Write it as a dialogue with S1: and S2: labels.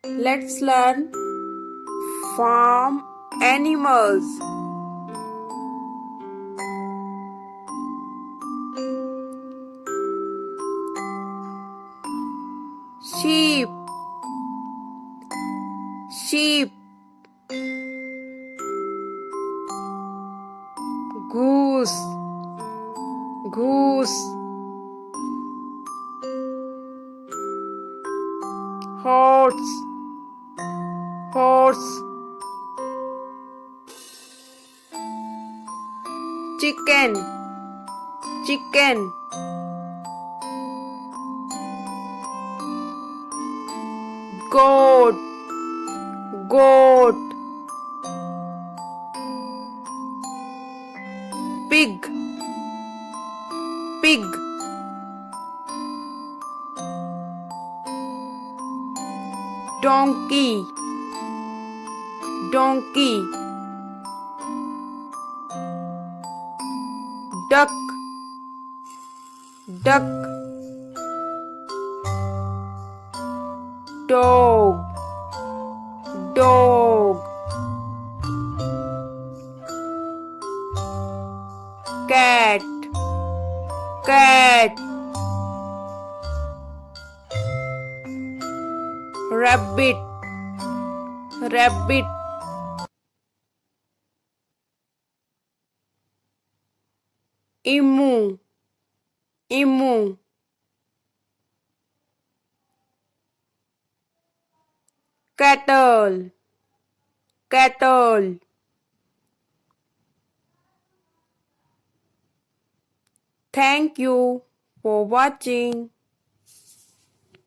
S1: Let's learn farm animals. Sheep, sheep. Goose, goose. Horse, horse. Chicken, chicken. Goat, goat. Pig, pig. Donkey, donkey. Duck, duck. Dog, dog. Cat, cat. Rabbit, rabbit. Emu, emu. Cattle, cattle. Thank you for watching.